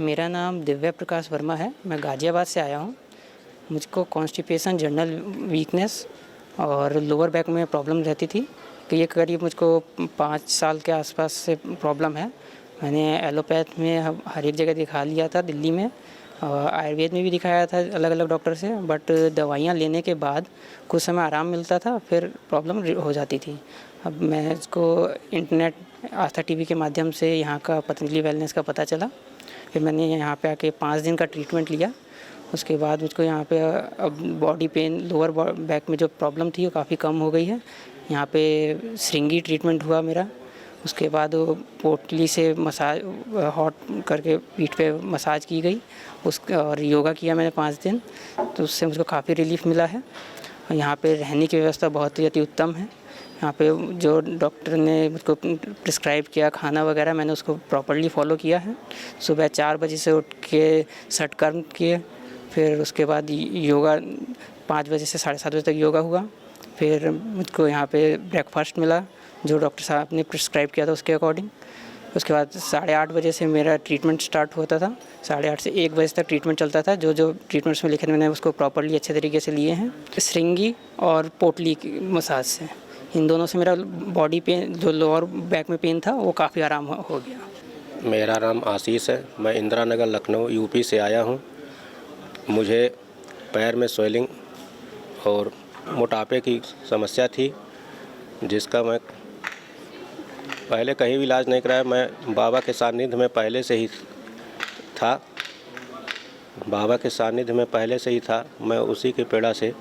मेरा नाम दिव्या प्रकाश वर्मा है। मैं गाज़ियाबाद से आया हूँ। मुझको कॉन्स्टिपेशन, जनरल वीकनेस और लोअर बैक में प्रॉब्लम रहती थी कि ये करीब मुझको 5 साल के आसपास से प्रॉब्लम है। मैंने एलोपैथ में हर एक जगह दिखा लिया था, दिल्ली में, और आयुर्वेद में भी दिखाया था अलग अलग डॉक्टर से, बट दवाइयाँ लेने के बाद कुछ समय आराम मिलता था, फिर प्रॉब्लम हो जाती थी। अब मैं इसको इंटरनेट, आस्था टीवी के माध्यम से यहाँ का पतंजलि वेलनेस का पता चला। फिर मैंने यहाँ पे आके 5 दिन का ट्रीटमेंट लिया। उसके बाद मुझको यहाँ पे अब बॉडी पेन, लोअर बैक में जो प्रॉब्लम थी वो काफ़ी कम हो गई है। यहाँ पे श्रृंगी ट्रीटमेंट हुआ मेरा। उसके बाद वो पोटली से मसाज, हॉट करके पीठ पे मसाज की गई, और योगा किया मैंने 5 दिन, तो उससे मुझको काफ़ी रिलीफ मिला है। यहाँ पे रहने की व्यवस्था बहुत ही अति उत्तम है। यहाँ पे जो डॉक्टर ने मुझको प्रिस्क्राइब किया खाना वगैरह, मैंने उसको प्रॉपर्ली फॉलो किया है। सुबह 4 बजे से उठ के षटकर्म किए, फिर उसके बाद योगा 5 बजे से 7:30 बजे तक योगा हुआ। फिर मुझको यहाँ पे ब्रेकफास्ट मिला, जो डॉक्टर साहब ने प्रिस्क्राइब किया था उसके अकॉर्डिंग। उसके बाद 8:30 बजे से मेरा ट्रीटमेंट स्टार्ट होता था। 8:30 से 1 बजे तक ट्रीटमेंट चलता था। जो जो ट्रीटमेंट्स में लिखे थे मैंने उसको प्रॉपर्ली अच्छे तरीके से लिए हैं। श्रृंगी और पोटली की मसाज से, इन दोनों से मेरा बॉडी पेन, जो लोअर बैक में पेन था, वो काफ़ी आराम हो गया। मेरा नाम आशीष है। मैं इंदिरा नगर लखनऊ यूपी से आया हूँ। मुझे पैर में स्वेलिंग और मोटापे की समस्या थी, जिसका मैं पहले कहीं भी इलाज नहीं कराया। मैं बाबा के सानिध्य में पहले से ही था। मैं उसी के पेड़ा से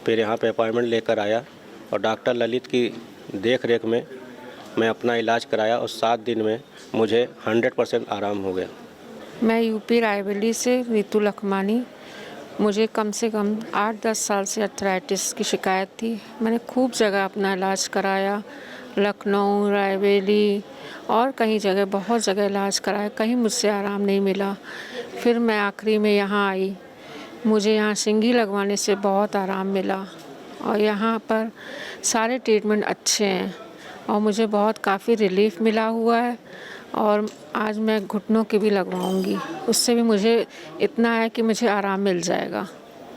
फिर यहाँ पे अपॉइंटमेंट लेकर आया और डॉक्टर ललित की देख रेख में मैं अपना इलाज कराया और 7 दिन में मुझे 100% आराम हो गया। मैं यूपी रायबरेली से रितु लखमानी। मुझे कम से कम 8-10 साल से अर्थराइटिस की शिकायत थी। मैंने खूब जगह अपना इलाज कराया, लखनऊ, रायबरेली और कई जगह, बहुत जगह इलाज कराया, कहीं मुझसे आराम नहीं मिला। फिर मैं आखिरी में यहाँ आई। मुझे यहाँ सिंगी लगवाने से बहुत आराम मिला और यहाँ पर सारे ट्रीटमेंट अच्छे हैं और मुझे बहुत काफ़ी रिलीफ मिला हुआ है। और आज मैं घुटनों के भी लगवाऊंगी, उससे भी मुझे इतना है कि मुझे आराम मिल जाएगा,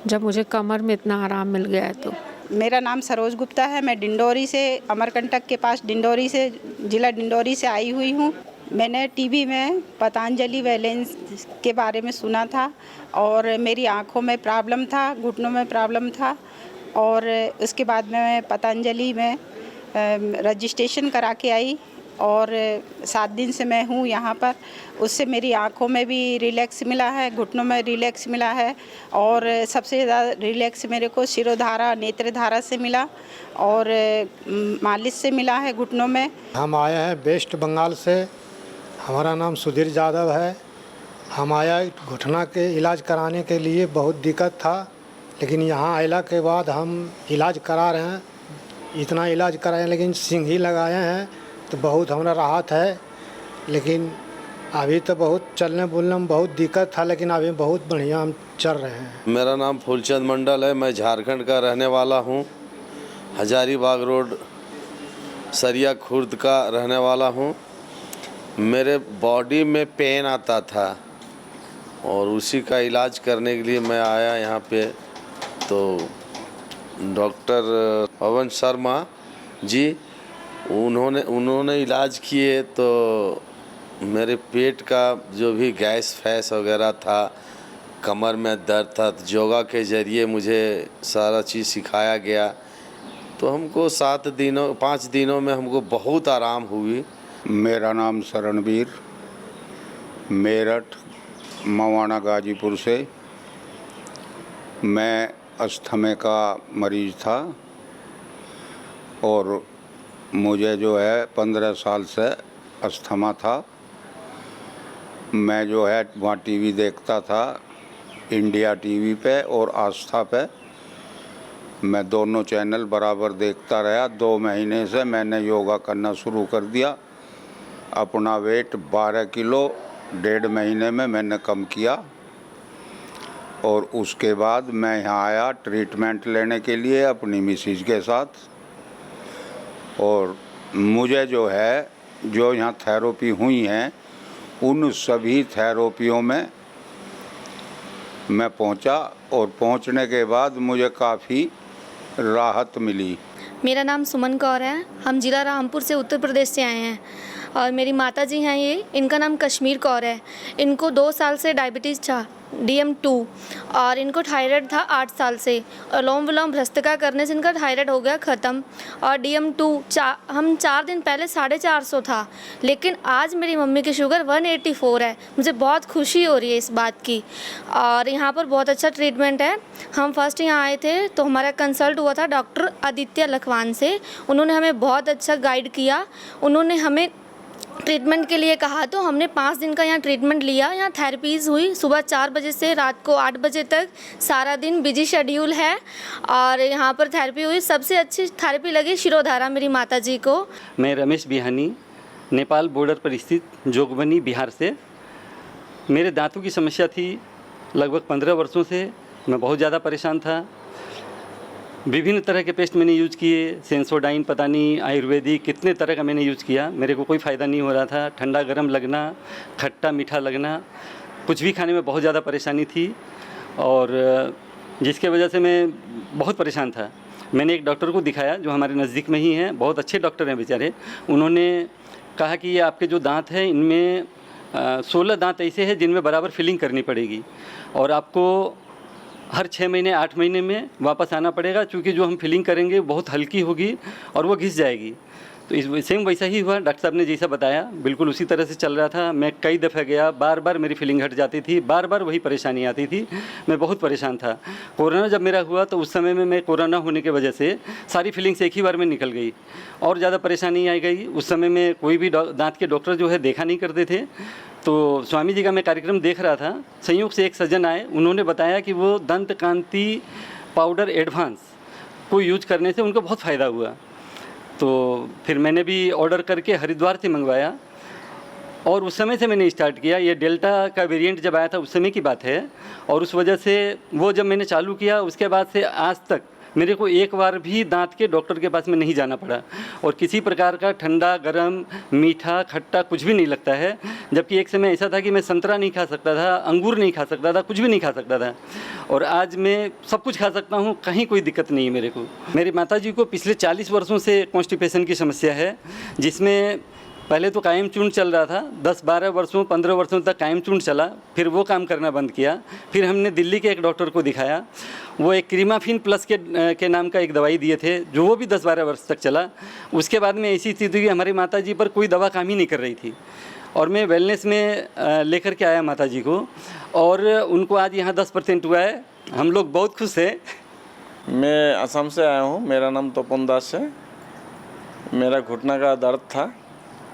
जब मुझे कमर में इतना आराम मिल गया है। तो मेरा नाम सरोज गुप्ता है। मैं डिंडोरी से, अमरकंटक के पास डिंडोरी से, जिला डिंडोरी से आई हुई हूँ। मैंने टीवी में पतंजलि वैलेंस के बारे में सुना था और मेरी आँखों में प्रॉब्लम था, घुटनों में प्रॉब्लम था और उसके बाद मैं पतंजलि में रजिस्ट्रेशन करा के आई और 7 दिन से मैं हूँ यहाँ पर। उससे मेरी आँखों में भी रिलैक्स मिला है, घुटनों में रिलैक्स मिला है और सबसे ज़्यादा रिलैक्स मेरे को शिरोधारा, नेत्रधारा से मिला और मालिश से मिला है घुटनों में। हम आए हैं वेस्ट बंगाल से। हमारा नाम सुधीर यादव है। हम आया घुटना के इलाज कराने के लिए। बहुत दिक्कत था, लेकिन यहाँ आइला के बाद हम इलाज करा रहे हैं। इतना इलाज कराए लेकिन सिंघी लगाए हैं तो बहुत हमारा राहत है। लेकिन अभी तो बहुत चलने बोलने में बहुत दिक्कत था, लेकिन अभी बहुत बढ़िया हम चल रहे हैं। मेरा नाम फूलचंद मंडल है। मैं झारखंड का रहने वाला हूँ। हजारीबाग रोड, सरिया खुर्द का रहने वाला हूँ। मेरे बॉडी में पेन आता था और उसी का इलाज करने के लिए मैं आया यहाँ पे। तो डॉक्टर पवन शर्मा जी उन्होंने इलाज किए तो मेरे पेट का जो भी गैस फैस वगैरह था, कमर में दर्द था, तो योगा के ज़रिए मुझे सारा चीज़ सिखाया गया। तो हमको 5 दिनों में हमको बहुत आराम हुई। मेरा नाम शरणवीर, मेरठ मवाना गाजीपुर से। मैं अस्थमे का मरीज़ था और मुझे जो है 15 साल से अस्थमा था। मैं जो है वहाँ टीवी देखता था, इंडिया टीवी पे और आस्था पे। मैं दोनों चैनल बराबर देखता रहा। 2 महीने से मैंने योगा करना शुरू कर दिया। अपना वेट 12 किलो 1.5 महीने में मैंने कम किया और उसके बाद मैं यहाँ आया ट्रीटमेंट लेने के लिए अपनी मिसेज के साथ। और मुझे जो है, जो यहाँ थेरेपी हुई हैं, उन सभी थेरेपियों में मैं पहुँचा और पहुँचने के बाद मुझे काफ़ी राहत मिली। मेरा नाम सुमन कौर है। हम जिला रामपुर से, उत्तर प्रदेश से आए हैं और मेरी माता जी हैं ये, इनका नाम कश्मीर कौर है। इनको 2 साल से डायबिटीज़ था, DM2, और इनको थायराइड था 8 साल से। अनुलोम विलोम भ्रष्टका करने से इनका थायराइड हो गया ख़त्म। और DM2 हम 4 दिन पहले 450 था, लेकिन आज मेरी मम्मी की शुगर 184 है। मुझे बहुत खुशी हो रही है इस बात की। और यहाँ पर बहुत अच्छा ट्रीटमेंट है। हम फर्स्ट यहाँ आए थे तो हमारा कंसल्ट हुआ था डॉक्टर आदित्य लखवान से। उन्होंने हमें बहुत अच्छा गाइड किया। उन्होंने हमें ट्रीटमेंट के लिए कहा तो हमने 5 दिन का यहाँ ट्रीटमेंट लिया। यहाँ थेरेपीज़ हुई सुबह 4 बजे से रात को 8 बजे तक। सारा दिन बिजी शेड्यूल है और यहाँ पर थेरेपी हुई। सबसे अच्छी थेरेपी लगी शिरोधारा मेरी माता जी को। मैं रमेश बिहानी, नेपाल बॉर्डर पर स्थित जोगबनी, बिहार से। मेरे दांतों की समस्या थी लगभग 15 वर्षों से। मैं बहुत ज़्यादा परेशान था। विभिन्न तरह के पेस्ट मैंने यूज़ किए, सेंसोडाइन पता नहीं आयुर्वेदिक कितने तरह का मैंने यूज़ किया, मेरे को कोई फ़ायदा नहीं हो रहा था। ठंडा गर्म लगना, खट्टा मीठा लगना, कुछ भी खाने में बहुत ज़्यादा परेशानी थी और जिसके वजह से मैं बहुत परेशान था। मैंने एक डॉक्टर को दिखाया जो हमारे नज़दीक में ही हैं, बहुत अच्छे डॉक्टर हैं बेचारे। उन्होंने कहा कि ये आपके जो दांत हैं इनमें 16 दांत ऐसे हैं जिनमें बराबर फिलिंग करनी पड़ेगी और आपको हर 6 महीने 8 महीने में वापस आना पड़ेगा, क्योंकि जो हम फिलिंग करेंगे बहुत हल्की होगी और वो घिस जाएगी। तो इस सेम वैसा ही हुआ, डॉक्टर साहब ने जैसा बताया बिल्कुल उसी तरह से चल रहा था। मैं कई दफ़ा गया, बार बार मेरी फिलिंग हट जाती थी, बार बार वही परेशानी आती थी, मैं बहुत परेशान था। कोरोना जब मेरा हुआ तो उस समय में मैं कोरोना होने की वजह से सारी फिलिंग्स एक ही बार में निकल गई और ज़्यादा परेशानी आ गई। उस समय में कोई भी दांत के डॉक्टर जो है देखा नहीं करते थे। तो स्वामी जी का मैं कार्यक्रम देख रहा था, संयोग से एक सज्जन आए, उन्होंने बताया कि वो दंत कांति पाउडर एडवांस को यूज करने से उनको बहुत फ़ायदा हुआ। तो फिर मैंने भी ऑर्डर करके हरिद्वार से मंगवाया और उस समय से मैंने स्टार्ट किया। ये डेल्टा का वेरिएंट जब आया था उस समय की बात है और उस वजह से वो जब मैंने चालू किया उसके बाद से आज तक मेरे को एक बार भी दांत के डॉक्टर के पास में नहीं जाना पड़ा और किसी प्रकार का ठंडा गरम मीठा खट्टा कुछ भी नहीं लगता है। जबकि एक समय ऐसा था कि मैं संतरा नहीं खा सकता था, अंगूर नहीं खा सकता था, कुछ भी नहीं खा सकता था और आज मैं सब कुछ खा सकता हूँ, कहीं कोई दिक्कत नहीं है मेरे को। मेरी माताजी को पिछले 40 वर्षों से कॉन्स्टिपेशन की समस्या है, जिसमें पहले तो कायम चूर्ण चल रहा था, 10-12 वर्षों 15 वर्षों तक कायम चूर्ण चला, फिर वो काम करना बंद किया। फिर हमने दिल्ली के एक डॉक्टर को दिखाया, वो एक क्रीमाफिन प्लस के नाम का एक दवाई दिए थे जो वो भी 10-12 वर्ष तक चला। उसके बाद में ऐसी स्थिति हुई हमारी माताजी पर कोई दवा काम ही नहीं कर रही थी और मैं वेलनेस में लेकर के आया माताजी को और उनको आज यहाँ 10% हुआ है। हम लोग बहुत खुश हैं। मैं असम से आया हूँ, मेरा नाम तपन दास है। मेरा घुटना का दर्द था,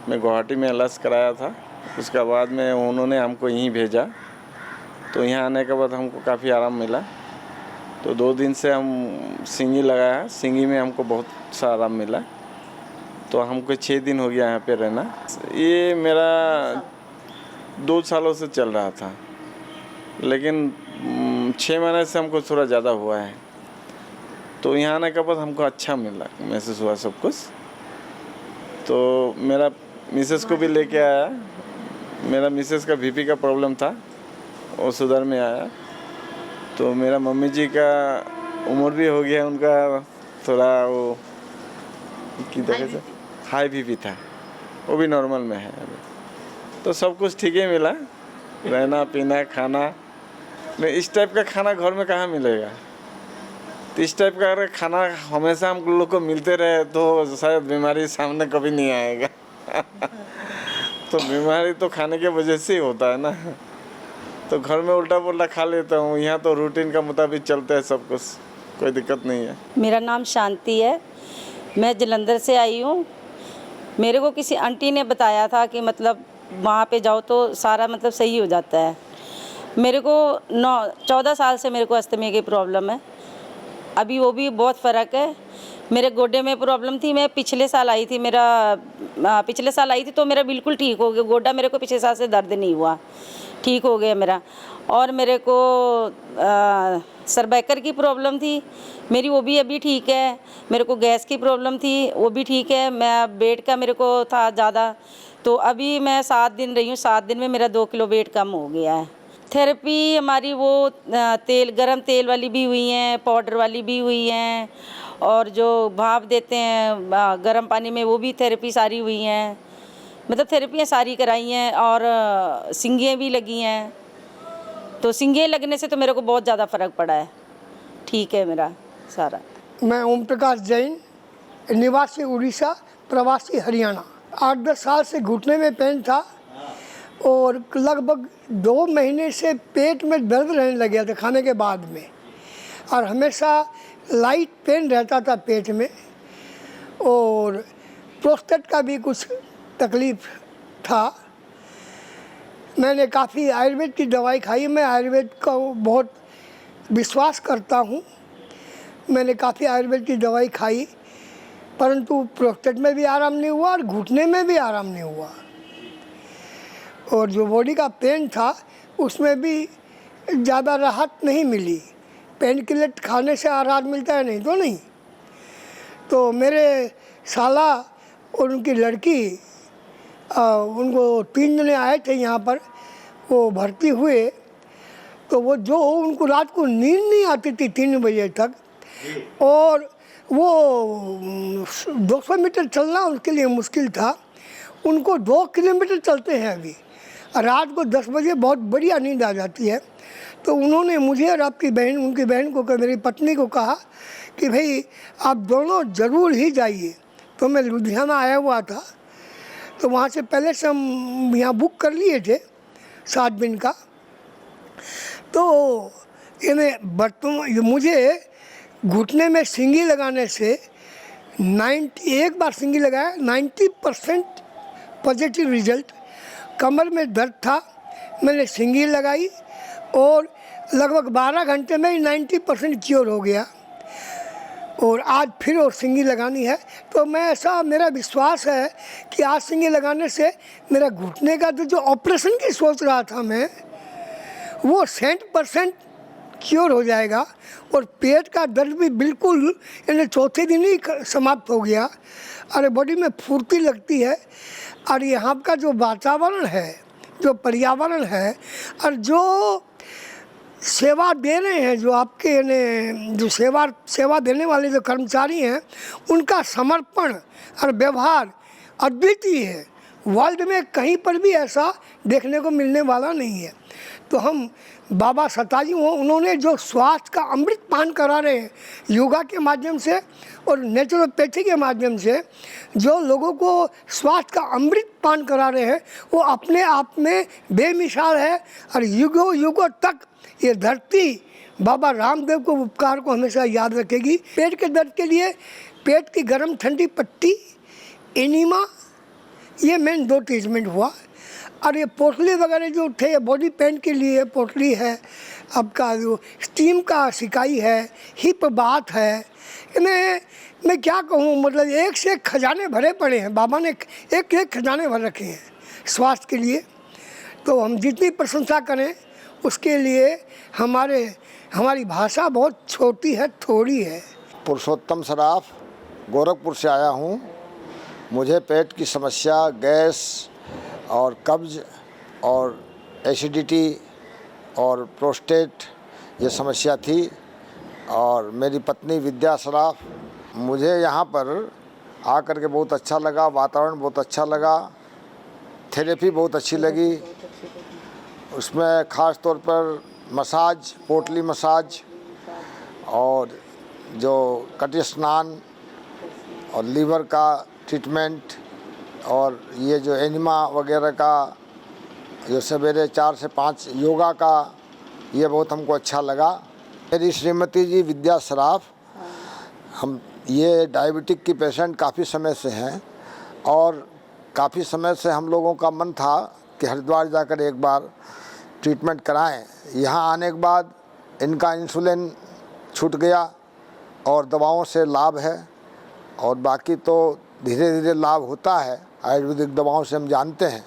मैं गुवाहाटी में इलाज कराया था, उसके बाद में उन्होंने हमको यहीं भेजा। तो यहाँ आने के बाद हमको काफ़ी आराम मिला। तो 2 दिन से हम सिंगी लगाया, सिंगी में हमको बहुत सा आराम मिला। तो हमको 6 दिन हो गया यहाँ पे रहना। ये मेरा 2 सालों से चल रहा था, लेकिन 6 महीने से हमको थोड़ा ज़्यादा हुआ है। तो यहाँ आने के बाद हमको अच्छा मिला, महसूस हुआ सब कुछ। तो मेरा मिसेस को भी लेके आया। मेरा मिसेस का बीपी का प्रॉब्लम था, वो सुधार में आया। तो मेरा मम्मी जी का उम्र भी हो गया, उनका थोड़ा वो की तरह से हाई बीपी था, वो भी नॉर्मल में है अभी। तो सब कुछ ठीक ही मिला, रहना पीना खाना। नहीं, इस टाइप का खाना घर में कहाँ मिलेगा। तो इस टाइप का अगर खाना हमेशा हम लोग को मिलते रहे तो शायद बीमारी सामने कभी नहीं आएगा। तो बीमारी तो खाने के वजह से ही होता है ना। तो घर में उल्टा पुल्टा खा लेता हूँ, यहाँ तो रूटीन का मुताबिक चलता है सब कुछ, कोई दिक्कत नहीं है। मेरा नाम शांति है, मैं जलंधर से आई हूँ। मेरे को किसी आंटी ने बताया था कि मतलब वहाँ पे जाओ तो सारा मतलब सही हो जाता है। मेरे को 14 साल से मेरे को अस्थमा की प्रॉब्लम है, अभी वो भी बहुत फ़र्क है। मेरे गोडे में प्रॉब्लम थी, मैं पिछले साल आई थी, पिछले साल आई थी तो मेरा बिल्कुल ठीक हो गया गोडा। मेरे को पिछले साल से दर्द नहीं हुआ, ठीक हो गया मेरा। और मेरे को सर्वाइकल की प्रॉब्लम थी मेरी, वो भी अभी ठीक है। मेरे को गैस की प्रॉब्लम थी, वो भी ठीक है। मैं वेट का मेरे को था ज़्यादा, तो अभी मैं 7 दिन रही हूँ, 7 दिन में मेरा 2 किलो वेट कम हो गया है। थेरेपी हमारी वो गरम तेल वाली भी हुई हैं, पाउडर वाली भी हुई हैं, और जो भाप देते हैं गरम पानी में वो भी थेरेपी सारी हुई हैं। मतलब थेरेपियाँ सारी कराई हैं और सिंगियाँ भी लगी हैं। तो सिंगियाँ लगने से तो मेरे को बहुत ज़्यादा फ़र्क पड़ा है, ठीक है मेरा सारा। मैं ओम प्रकाश जैन, निवासी उड़ीसा, प्रवासी हरियाणा। 8-10 साल से घुटने में पेन था और लगभग 2 महीने से पेट में दर्द रहने लग गया था खाने के बाद में, और हमेशा लाइट पेन रहता था पेट में, और प्रोस्टेट का भी कुछ तकलीफ़ था। मैंने काफ़ी आयुर्वेद की दवाई खाई, मैं आयुर्वेद का बहुत विश्वास करता हूँ। मैंने काफ़ी आयुर्वेद की दवाई खाई, परंतु प्रोस्टेट में भी आराम नहीं हुआ और घुटने में भी आराम नहीं हुआ। और जो बॉडी का पेन था उसमें भी ज़्यादा राहत नहीं मिली। पेन किलर खाने से आराम मिलता है, नहीं तो नहीं। तो मेरे साला और उनकी लड़की उनको 3 जने आए थे यहाँ पर, वो भर्ती हुए। तो वो जो उनको रात को नींद नहीं आती थी 3 बजे तक, और वो 200 मीटर चलना उनके लिए मुश्किल था। उनको 2 किलोमीटर चलते हैं अभी। रात को 10 बजे बहुत बढ़िया नींद आ जाती है। तो उन्होंने मुझे और आपकी बहन, उनकी बहन को, मेरी पत्नी को कहा कि भाई आप दोनों ज़रूर ही जाइए। तो मैं लुधियाना आया हुआ था, तो वहाँ से पहले से हम यहाँ बुक कर लिए थे 7 दिन का। तो मुझे घुटने में सिंगी लगाने से एक बार सिंगी लगाया 90% पॉजिटिव रिजल्ट। कमर में दर्द था, मैंने सिंगी लगाई और लगभग 12 घंटे में ही 90% क्योर हो गया। और आज फिर और सिंगी लगानी है। तो मेरा विश्वास है कि आज सिंगी लगाने से मेरा घुटने का जो ऑपरेशन की सोच रहा था मैं, वो 100% क्योर हो जाएगा। और पेट का दर्द भी बिल्कुल यानी चौथे दिन ही समाप्त हो गया। अरे बॉडी में फुर्ती लगती है। और यहाँ का जो वातावरण है, जो पर्यावरण है, और जो सेवा दे रहे हैं, जो आपके यानी जो सेवा देने वाले जो कर्मचारी हैं, उनका समर्पण और व्यवहार अद्वितीय है। वर्ल्ड में कहीं पर भी ऐसा देखने को मिलने वाला नहीं है। तो हम बाबा सताजी उन्होंने जो स्वास्थ्य का अमृत पान करा रहे हैं योगा के माध्यम से और नेचुरोपैथी के माध्यम से, जो लोगों को स्वास्थ्य का अमृत पान करा रहे हैं, वो अपने आप में बेमिसाल है। और युगों युगों तक ये धरती बाबा रामदेव को उपकार को हमेशा याद रखेगी। पेट के दर्द के लिए पेट की गर्म ठंडी पट्टी, एनीमा, ये मेन 2 ट्रीटमेंट हुआ। और ये पोटली वगैरह जो थे, बॉडी पेन के लिए पोटली है, आपका जो स्टीम का सिकाई है, हिप बात है। मैं क्या कहूँ, मतलब एक से एक खजाने भरे पड़े हैं। बाबा ने एक खजाने भर रखे हैं स्वास्थ्य के लिए। तो हम जितनी प्रशंसा करें उसके लिए हमारी भाषा बहुत छोटी है, थोड़ी है। पुरुषोत्तम सराफ, गोरखपुर से आया हूँ। मुझे पेट की समस्या, गैस और कब्ज और एसिडिटी और प्रोस्टेट ये समस्या थी। और मेरी पत्नी विद्या सराफ। मुझे यहाँ पर आकर के बहुत अच्छा लगा, वातावरण बहुत अच्छा लगा, थेरेपी बहुत अच्छी लगी। उसमें ख़ास तौर पर मसाज, पोटली मसाज और जो कटी स्नान और लीवर का ट्रीटमेंट और ये जो एनिमा वगैरह का जो सवेरे 4 से 5 योगा का, ये बहुत हमको अच्छा लगा। मेरी श्रीमती जी विद्या सराफ, हम ये डायबिटिक की पेशेंट काफ़ी समय से हैं और काफ़ी समय से हम लोगों का मन था कि हरिद्वार जाकर एक बार ट्रीटमेंट कराएं। यहाँ आने के बाद इनका इंसुलिन छूट गया और दवाओं से लाभ है, और बाकी तो धीरे धीरे लाभ होता है, आयुर्वेदिक दवाओं से हम जानते हैं,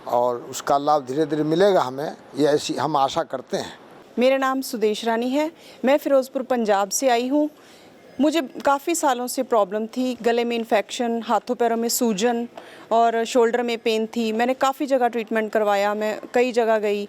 और उसका लाभ धीरे धीरे मिलेगा हमें, ये ऐसी हम आशा करते हैं। मेरा नाम सुदेश रानी है, मैं फ़िरोज़पुर पंजाब से आई हूँ। मुझे काफ़ी सालों से प्रॉब्लम थी, गले में इन्फेक्शन, हाथों पैरों में सूजन और शोल्डर में पेन थी। मैंने काफ़ी जगह ट्रीटमेंट करवाया, मैं कई जगह गई।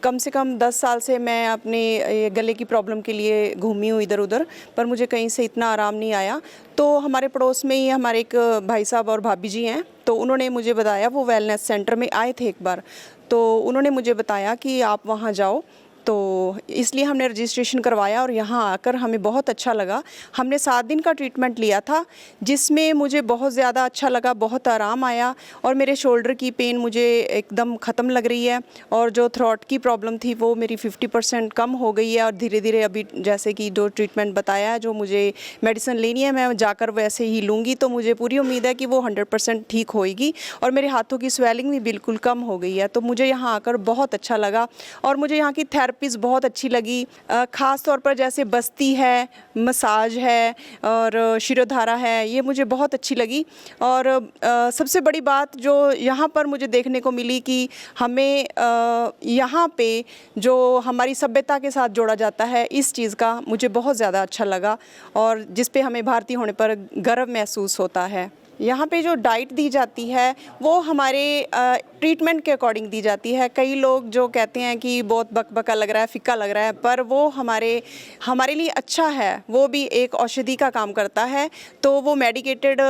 कम से कम 10 साल से मैं अपने गले की प्रॉब्लम के लिए घूमी हूँ इधर उधर, पर मुझे कहीं से इतना आराम नहीं आया। तो हमारे पड़ोस में ही हमारे एक भाई साहब और भाभी जी हैं, तो उन्होंने मुझे बताया, वो वेलनेस सेंटर में आए थे एक बार, तो उन्होंने मुझे बताया कि आप वहाँ जाओ। तो इसलिए हमने रजिस्ट्रेशन करवाया और यहाँ आकर हमें बहुत अच्छा लगा। हमने 7 दिन का ट्रीटमेंट लिया था, जिसमें मुझे बहुत ज़्यादा अच्छा लगा, बहुत आराम आया, और मेरे शोल्डर की पेन मुझे एकदम ख़त्म लग रही है, और जो थ्रोट की प्रॉब्लम थी वो मेरी 50% कम हो गई है। और धीरे धीरे अभी जैसे कि जो ट्रीटमेंट बताया है, जो मुझे मेडिसिन लेनी है, मैं जाकर वैसे ही लूँगी, तो मुझे पूरी उम्मीद है कि वो 100% ठीक होएगी। और मेरे हाथों की स्वेलिंग भी बिल्कुल कम हो गई है। तो मुझे यहाँ आकर बहुत अच्छा लगा, और मुझे यहाँ की थेरेपी थेरेपीज़ बहुत अच्छी लगी। ख़ास तौर पर जैसे बस्ती है, मसाज है और शिरोधारा है, ये मुझे बहुत अच्छी लगी। और सबसे बड़ी बात जो यहाँ पर मुझे देखने को मिली कि हमें यहाँ पे जो हमारी सभ्यता के साथ जोड़ा जाता है, इस चीज़ का मुझे बहुत ज़्यादा अच्छा लगा और जिस पे हमें भारतीय होने पर गर्व महसूस होता है। यहाँ पे जो डाइट दी जाती है वो हमारे ट्रीटमेंट के अकॉर्डिंग दी जाती है। कई लोग जो कहते हैं कि बहुत बकबका लग रहा है, फीका लग रहा है, पर वो हमारे लिए अच्छा है, वो भी एक औषधि का काम करता है। तो वो मेडिकेटेड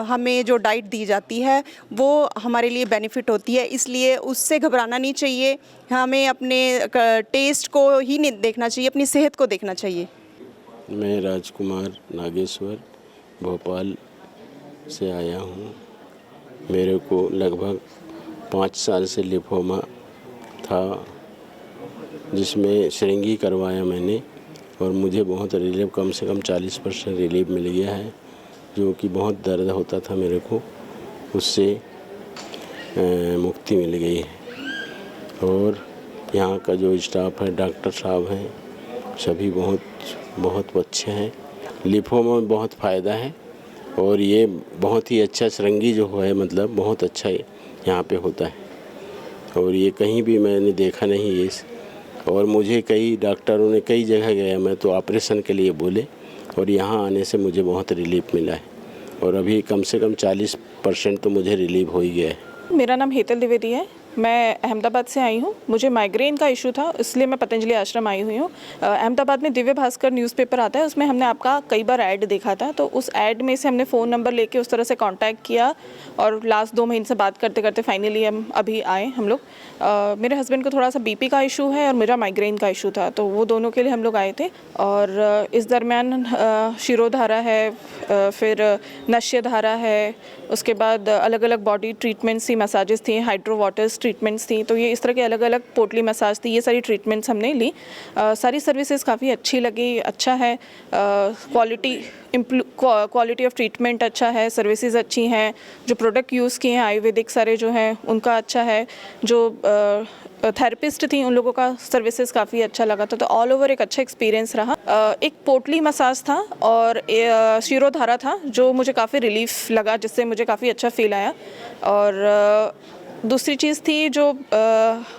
हमें जो डाइट दी जाती है वो हमारे लिए बेनिफिट होती है, इसलिए उससे घबराना नहीं चाहिए। हमें अपने टेस्ट को ही नहीं देखना चाहिए, अपनी सेहत को देखना चाहिए। मैं राजकुमार नागेश्वर भोपाल से आया हूँ। मेरे को लगभग 5 साल से लिम्फोमा था, जिसमें श्रृंगी करवाया मैंने और मुझे बहुत रिलीफ, कम से कम 40% रिलीफ मिल गया है। जो कि बहुत दर्द होता था मेरे को, उससे मुक्ति मिल गई है। और यहाँ का जो स्टाफ है, डॉक्टर साहब हैं, सभी बहुत अच्छे हैं। लिम्फोमा में बहुत फ़ायदा है और ये बहुत ही अच्छा श्रृंगी जो है, मतलब बहुत अच्छा यहाँ पे होता है और ये कहीं भी मैंने देखा नहीं ये। और मुझे कई डॉक्टरों ने कई जगह गया मैं तो ऑपरेशन के लिए बोले, और यहाँ आने से मुझे बहुत रिलीफ मिला है और अभी कम से कम 40% तो मुझे रिलीफ हो ही गया है। मेरा नाम हेतल द्विवेदी है। मैं अहमदाबाद से आई हूँ। मुझे माइग्रेन का इशू था, इसलिए मैं पतंजलि आश्रम आई हुई हूँ। अहमदाबाद में दिव्य भास्कर न्यूज़पेपर आता है, उसमें हमने आपका कई बार ऐड देखा था, तो उस ऐड में से हमने फ़ोन नंबर लेके उस तरह से कांटेक्ट किया और लास्ट 2 महीने से बात करते करते फाइनली हम अभी आए हम लोग। मेरे हस्बैंड को थोड़ा सा बीपी का इशू है और मेरा माइग्रेन का इशू था, तो वो दोनों के लिए हम लोग आए थे। और इस दरमियान शिरोधारा है, फिर नश्यधारा है, उसके बाद अलग अलग बॉडी ट्रीटमेंट्स थी, मसाजेस थी, हाइड्रो वाटर्स ट्रीटमेंट्स थी, तो ये इस तरह के अलग अलग पोटली मसाज थी, ये सारी ट्रीटमेंट्स हमने ली। सारी सर्विसेज काफ़ी अच्छी लगी, अच्छा है, क्वालिटी ऑफ ट्रीटमेंट अच्छा है, सर्विसेज अच्छी हैं, जो प्रोडक्ट यूज़ किए हैं आयुर्वेदिक सारे जो हैं उनका अच्छा है, जो थेरेपिस्ट थी उन लोगों का सर्विसेज काफ़ी अच्छा लगा था। तो ऑल ओवर एक अच्छा एक्सपीरियंस रहा। एक पोटली मसाज था और शिरोधारा था जो मुझे काफ़ी रिलीफ लगा, जिससे मुझे काफ़ी अच्छा फील आया। और दूसरी चीज़ थी जो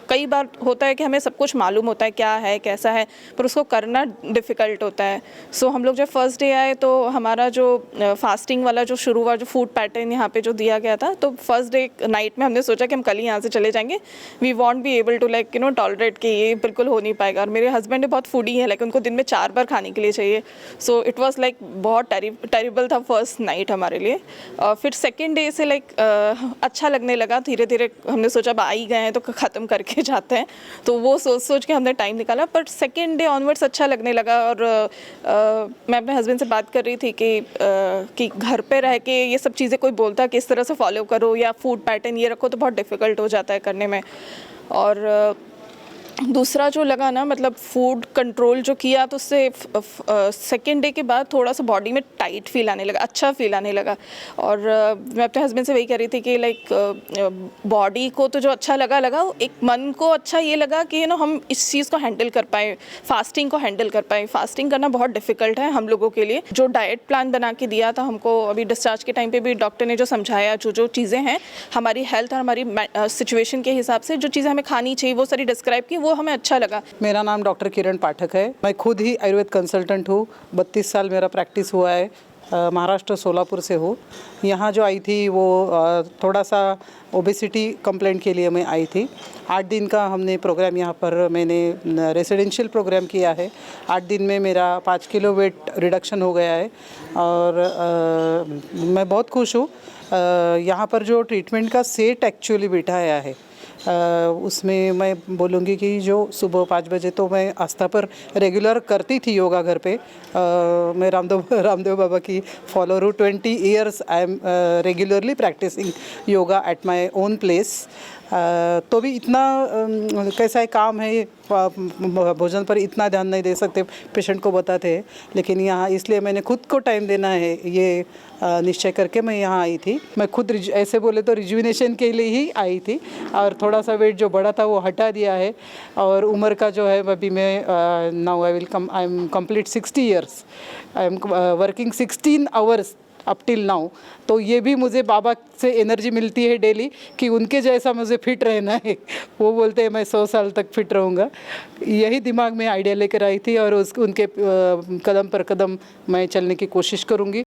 कई बार होता है कि हमें सब कुछ मालूम होता है क्या है कैसा है, पर उसको करना डिफ़िकल्ट होता है। सो हम लोग जब फर्स्ट डे आए तो हमारा जो फास्टिंग वाला जो शुरू हुआ, जो फूड पैटर्न यहाँ पे जो दिया गया था, तो फर्स्ट डे नाइट में हमने सोचा कि हम कल ही यहाँ से चले जाएंगे, we won't be able to like tolerate कि ये बिल्कुल हो नहीं पाएगा। और मेरे हस्बैंड बहुत फूडी है, लाइक उनको दिन में 4 बार खाने के लिए चाहिए। सो इट वॉज लाइक बहुत टेरिबल था फर्स्ट नाइट हमारे लिए। फिर सेकेंड डे से लाइक अच्छा लगने लगा, धीरे धीरे हमने सोचा अब आ ही गए हैं तो ख़त्म करके जाते हैं, तो वो सोच के हमने टाइम निकाला। पर सेकेंड डे ऑनवर्ड्स अच्छा लगने लगा। और मैं अपने हस्बैंड से बात कर रही थी कि घर पे रह के ये सब चीज़ें कोई बोलता है कि इस तरह से फॉलो करो या फूड पैटर्न ये रखो, तो बहुत डिफ़िकल्ट हो जाता है करने में। और दूसरा जो लगा ना, मतलब फूड कंट्रोल जो किया, तो उससे सेकेंड डे के बाद थोड़ा सा बॉडी में टाइट फील आने लगा, अच्छा फील आने लगा। और मैं अपने हस्बैंड से वही कह रही थी कि लाइक बॉडी को तो जो अच्छा लगा, एक मन को अच्छा ये लगा कि हम इस चीज़ को हैंडल कर पाए, फास्टिंग को हैंडल कर पाए। फास्टिंग करना बहुत डिफ़िकल्ट है हम लोगों के लिए। जो डाइट प्लान बना के दिया था हमको अभी डिस्चार्ज के टाइम पे भी डॉक्टर ने जो समझाया, जो चीज़ें हैं हमारी हेल्थ और हमारी सिचुएशन के हिसाब से जो चीज़ें हमें खानी चाहिए वो सारी डिस्क्राइब की, वो हमें अच्छा लगा। मेरा नाम डॉक्टर किरण पाठक है। मैं खुद ही आयुर्वेद कंसल्टेंट हूँ। 32 साल मेरा प्रैक्टिस हुआ है। महाराष्ट्र सोलापुर से हूँ। यहाँ जो आई थी वो थोड़ा सा ओबेसिटी कंप्लेंट के लिए मैं आई थी। 8 दिन का हमने प्रोग्राम यहाँ पर मैंने रेसिडेंशियल प्रोग्राम किया है। 8 दिन में मेरा 5 किलो वेट रिडक्शन हो गया है और मैं बहुत खुश हूँ। यहाँ पर जो ट्रीटमेंट का सेट एक्चुअली बिठाया है उसमें मैं बोलूँगी कि जो सुबह 5 बजे तो मैं आस्था पर रेगुलर करती थी योगा घर पे। मैं रामदेव बाबा की फॉलोअर हूँ। 20 years I am regularly practising yoga at my own place. तो भी इतना कैसा है काम है, भोजन पर इतना ध्यान नहीं दे सकते, पेशेंट को बताते हैं। लेकिन यहाँ इसलिए मैंने खुद को टाइम देना है, ये निश्चय करके मैं यहाँ आई थी। मैं खुद ऐसे बोले तो रिजुविनेशन के लिए ही आई थी, और थोड़ा सा वेट जो बढ़ा था वो हटा दिया है। और उम्र का जो है अभी मैं now I am complete 60 years, I am working 16 hours up till now. तो ये भी मुझे बाबा से एनर्जी मिलती है डेली कि उनके जैसा मुझे फिट रहना है। वो बोलते हैं मैं 100 साल तक फिट रहूँगा। यही दिमाग में आइडिया लेकर आई थी, और उनके कदम पर कदम मैं चलने की कोशिश करूँगी।